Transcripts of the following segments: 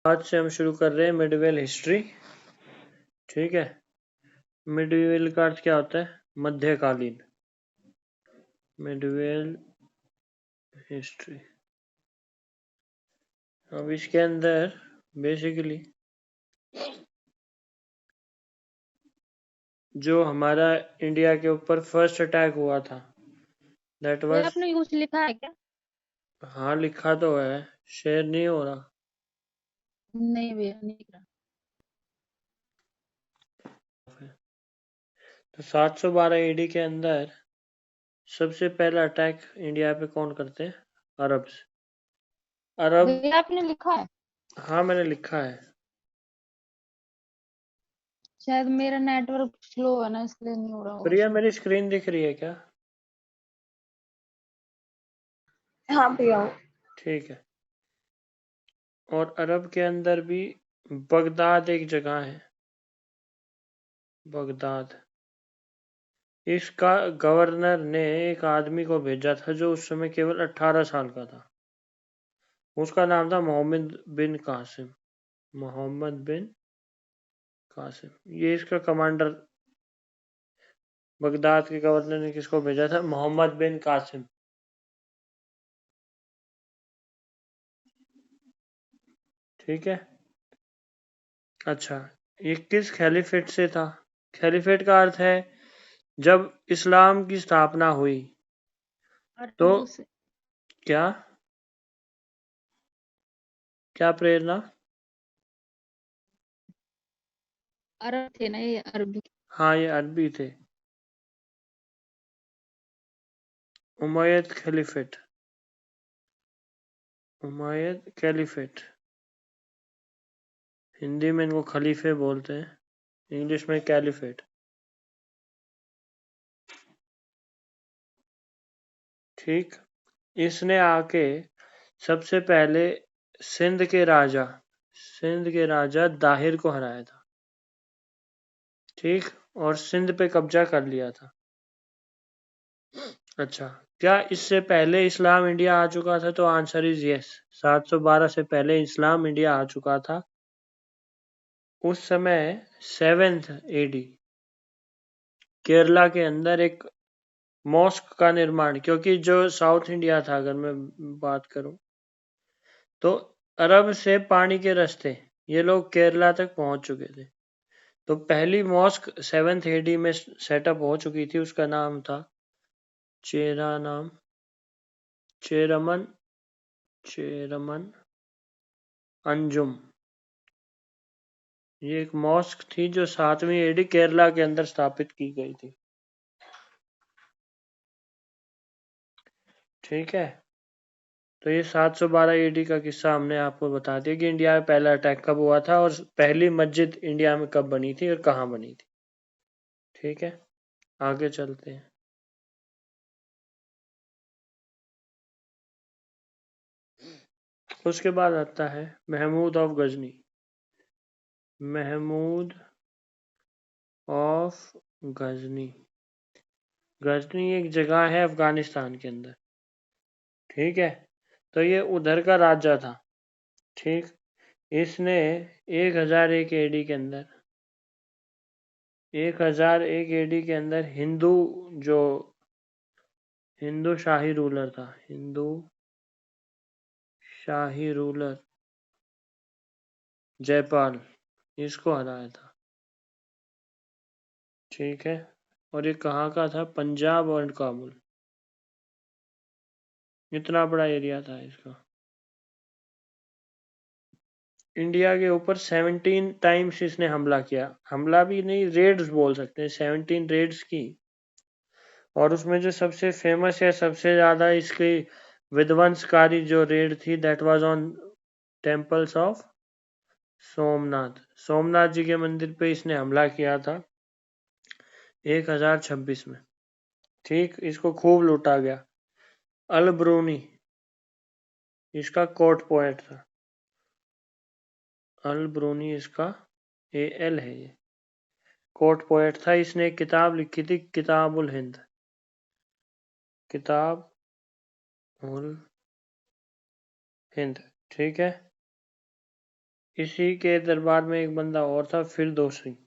आज से हम शुरू कर रहे हैं मिडवेल हिस्ट्री। ठीक है, मिडवेल का अर्थ क्या होता है? मध्यकालीन। Midvale history. अब इसके अंदर बेसिकली जो हमारा इंडिया के ऊपर फर्स्ट अटैक हुआ था दैट ये वाज। आपने कुछ लिखा है क्या? हाँ, लिखा तो है, शेयर नहीं हो रहा। नहीं भैया, नहीं लिख रहा। तो 712 एडी के अंदर सबसे पहला अटैक इंडिया पे कौन करते हैं? अरब। अरब। भैया आपने लिखा है? हाँ, मैंने लिखा है। शायद मेरा नेटवर्क स्लो है ना, इसलिए नहीं हो रहा होगा प्रिया, शो। मेरी स्क्रीन दिख रही है क्या? हाँ भैया। ठीक है। और अरब के अंदर भी बगदाद एक जगह है, बगदाद। इसका गवर्नर ने एक आदमी को भेजा था जो उस समय केवल 18 साल का था। उसका नाम था मोहम्मद बिन कासिम। मोहम्मद बिन कासिम, ये इसका कमांडर। बगदाद के गवर्नर ने किसको भेजा था? मोहम्मद बिन कासिम। ठीक है। अच्छा, ये किस खलीफेट से था? खलीफेट का अर्थ है जब इस्लाम की स्थापना हुई। तो अरब से। क्या क्या प्रेरणा? अरब थे ना ये, अरबी। हाँ, ये अरबी थे। Umayyad caliphate. Umayyad caliphate. Hindi में इनको खलीफे बोलते हैं, इंग्लिश में कैलिफेट। ठीक। इसने आके सबसे पहले सिंध के राजा सिंध के राजा दाहिर को हराया था। ठीक। और सिंध पे कब्जा कर लिया था। अच्छा, क्या इससे पहले इस्लाम इंडिया आ चुका था? तो आंसर इज यस। 712 से पहले इस्लाम इंडिया आ चुका था। उस समय 7th एडी केरला के अंदर एक मॉस्क का निर्माण, क्योंकि जो साउथ इंडिया था, अगर मैं बात करूं तो अरब से पानी के रास्ते ये लोग केरला तक पहुंच चुके थे। तो पहली मॉस्क 7th एडी में सेटअप हो चुकी थी। उसका नाम था नाम चेरमन चेरमन अंजुम। ये एक मॉस्क थी जो 7वीं एडी केरला के अंदर स्थापित की गई थी। ठीक है। तो ये 712 एडी का किस्सा हमने आपको बता दिया कि इंडिया में पहला अटैक कब हुआ था और पहली मस्जिद इंडिया में कब बनी थी और कहाँ बनी थी। ठीक है, आगे चलते हैं। उसके बाद आता है महमूद ऑफ गजनी। महमूद ऑफ गजनी। गजनी एक जगह है अफगानिस्तान के अंदर। ठीक है। तो ये उधर का राजा था। ठीक। इसने 1001 एडी के अंदर 1001 एडी के अंदर जो हिंदू शाही रूलर था, हिंदू शाही रूलर जयपाल, इसको हराया था। ठीक है। और ये कहाँ का था? पंजाब और काबुल। इतना बड़ा एरिया था इसका। इंडिया के ऊपर 17 टाइम्स इसने हमला किया। हमला भी नहीं, रेड्स बोल सकते हैं। 17 रेड्स की। और उसमें जो सबसे फेमस है, सबसे ज्यादा इसकी विध्वंसकारी जो रेड थी, that was on temples of Somnath. Somnath ji के मंदिर पे इसने हमला किया था 1026 में। ठीक। इसको खूब लूटा गया। अल ब्रूनी इसका कोर्ट पॉइंट था। अल ब्रूनी इसका एल है, ये कोर्ट पोएट था। इसने एक किताब लिखी थी, किताब उल हिंद। किताब उल हिंद। ठीक है। इसी के दरबार में एक बंदा और था फिरदौसी,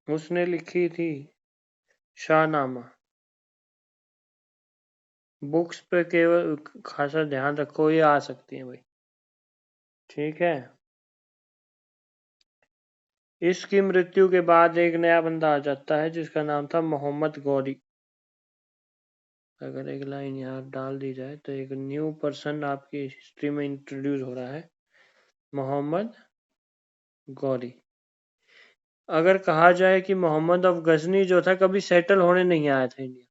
उसने लिखी थी शाहनामा। बुक्स पे केवल खासा ध्यान रखो, ये आ सकती है भाई, ठीक है। इसकी मृत्यु के बाद एक नया बंदा आ जाता है जिसका नाम था मोहम्मद गौरी। अगर एक लाइन यहाँ डाल दी जाए तो एक न्यू पर्सन आपकी हिस्ट्री में इंट्रोड्यूस हो रहा है, मोहम्मद गौरी। अगर कहा जाए कि मोहम्मद ऑफ गजनी जो था कभी सेटल होने नहीं आया था इंडिया,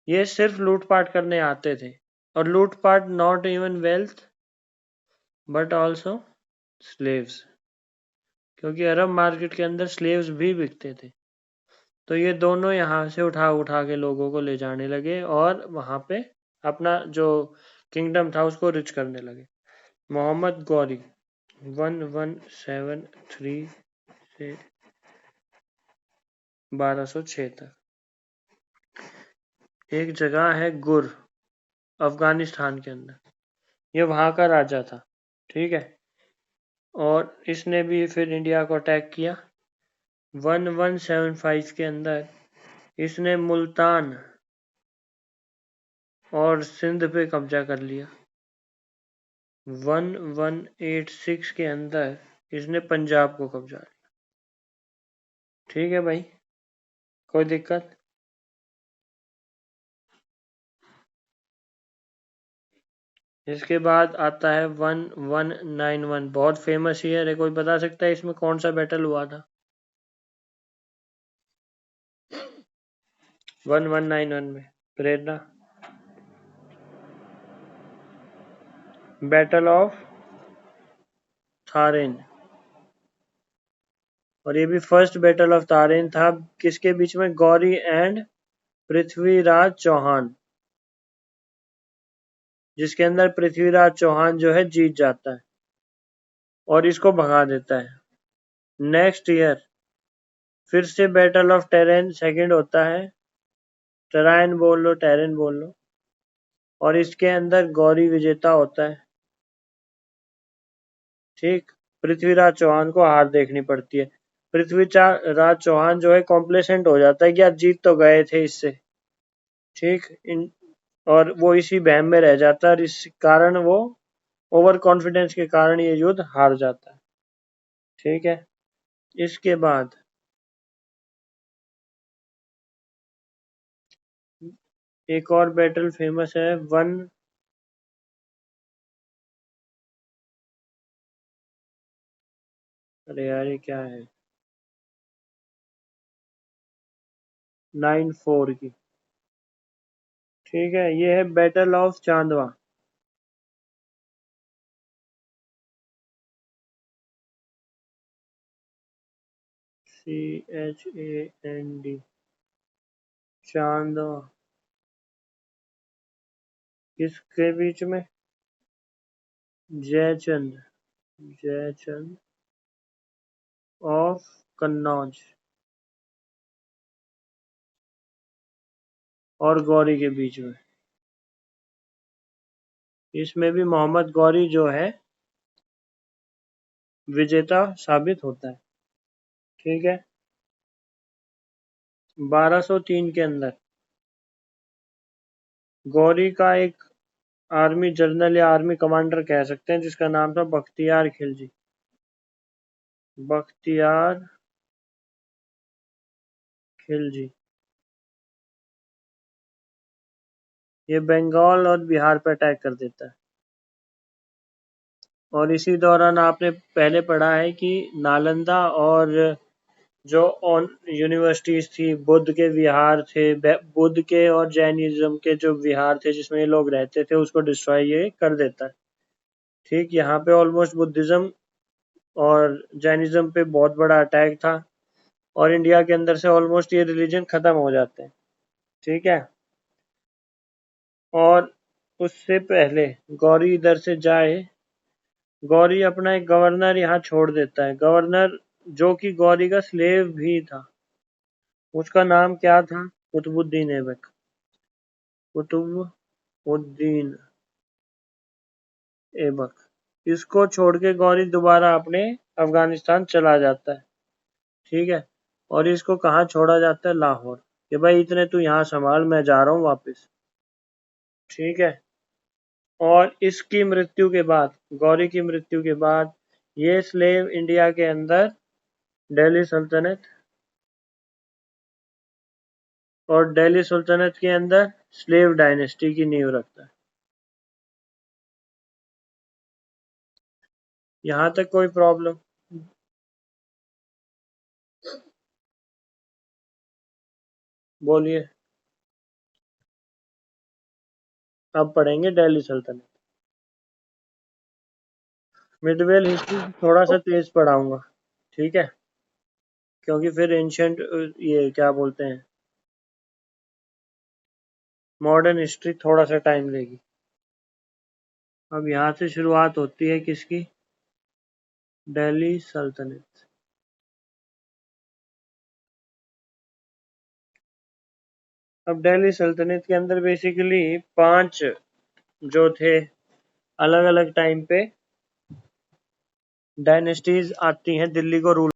ये सिर्फ लूटपाट करने आते थे, और लूटपाट not even wealth but also slaves, क्योंकि अरब मार्केट के अंदर स्लेव्स भी बिकते थे। तो ये दोनों यहाँ से उठा उठा के लोगों को ले जाने लगे और वहाँ पे अपना जो किंगडम था उसको रिच करने लगे। मोहम्मद गौरी 1173 से 1206 तक। एक जगह है गुर, अफगानिस्तान के अंदर, ये वहां का राजा था, ठीक है। और इसने भी फिर इंडिया को अटैक किया। 1175 के अंदर इसने मुल्तान और सिंध पे कब्जा कर लिया। 1186 के अंदर इसने पंजाब को कब्जा लिया। ठीक है भाई, कोई दिक्कत? इसके बाद आता है 1191, बहुत फेमस ईयर है। कोई बता सकता है इसमें कौन सा बैटल हुआ था? 1191 में प्रेरणा, बैटल ऑफ थारेन। और ये भी फर्स्ट बैटल ऑफ तारेन था। किसके बीच में? गौरी एंड पृथ्वीराज चौहान, जिसके अंदर पृथ्वीराज चौहान जो है जीत जाता है और इसको भगा देता है। नेक्स्ट ईयर फिर से बैटल ऑफ टेरेन सेकंड होता है, टेराइन बोल लो, टेरेन बोल लो, और इसके अंदर गौरी विजेता होता है। ठीक, पृथ्वीराज चौहान को हार देखनी पड़ती है। पृथ्वीराज चौहान जो है कॉम्प्लेसेंट हो जाता है कि यार जीत तो गए थे इससे, ठीक और वो इसी बहम में रह जाता है और इस कारण वो ओवर कॉन्फिडेंस के कारण ये युद्ध हार जाता है। ठीक है, इसके बाद एक और बैटल फेमस है, अरे यार ये क्या है, 94 की। ठीक है, ये है बैटल ऑफ चांदवा। CHAND, चांदवा। किसके बीच में? जयचंद, जयचंद ऑफ कन्नौज और गौरी के बीच में। इसमें भी मोहम्मद गौरी जो है विजेता साबित होता है। ठीक है, 1203 के अंदर गौरी का एक आर्मी जनरल या आर्मी कमांडर कह सकते हैं जिसका नाम था बख्तियार खिलजी, बख्तियार खिलजी। ये बंगाल और बिहार पर अटैक कर देता है। और इसी दौरान आपने पहले पढ़ा है कि नालंदा और जो ऑन यूनिवर्सिटीज थी, बुद्ध के विहार थे, बुद्ध के और जैनिज्म के जो विहार थे जिसमें ये लोग रहते थे उसको डिस्ट्रॉय ये कर देता है। ठीक, यहाँ पे ऑलमोस्ट बुद्धिज्म और जैनिज्म पे बहुत बड़ा अटैक था और इंडिया के अंदर से ऑलमोस्ट ये रिलीजन खत्म हो जाते हैं। ठीक है, और उससे पहले गौरी इधर से जाए, गौरी अपना एक गवर्नर यहाँ छोड़ देता है, गवर्नर जो कि गौरी का स्लेव भी था। उसका नाम क्या था? कुतुबुद्दीन ऐबक, कुतुबुद्दीन ऐबक। इसको छोड़ के गौरी दोबारा अपने अफगानिस्तान चला जाता है, ठीक है। और इसको कहाँ छोड़ा जाता है? लाहौर, कि भाई इतने तू यहाँ संभाल, मैं जा रहा हूँ वापस, ठीक है। और इसकी मृत्यु के बाद, गौरी की मृत्यु के बाद, ये स्लेव इंडिया के अंदर दिल्ली सल्तनत और दिल्ली सल्तनत के अंदर स्लेव डायनेस्टी की नींव रखता है। यहां तक कोई प्रॉब्लम? बोलिए। अब पढ़ेंगे दिल्ली सल्तनत। मिडवेल हिस्ट्री थोड़ा सा तेज पढ़ाऊंगा, ठीक है, क्योंकि फिर एंशंट ये क्या बोलते हैं, मॉडर्न हिस्ट्री थोड़ा सा टाइम लेगी। अब यहाँ से शुरुआत होती है किसकी? दिल्ली सल्तनत। अब दिल्ली सल्तनत के अंदर बेसिकली 5 जो थे अलग अलग टाइम पे डायनेस्टीज आती हैं दिल्ली को रूल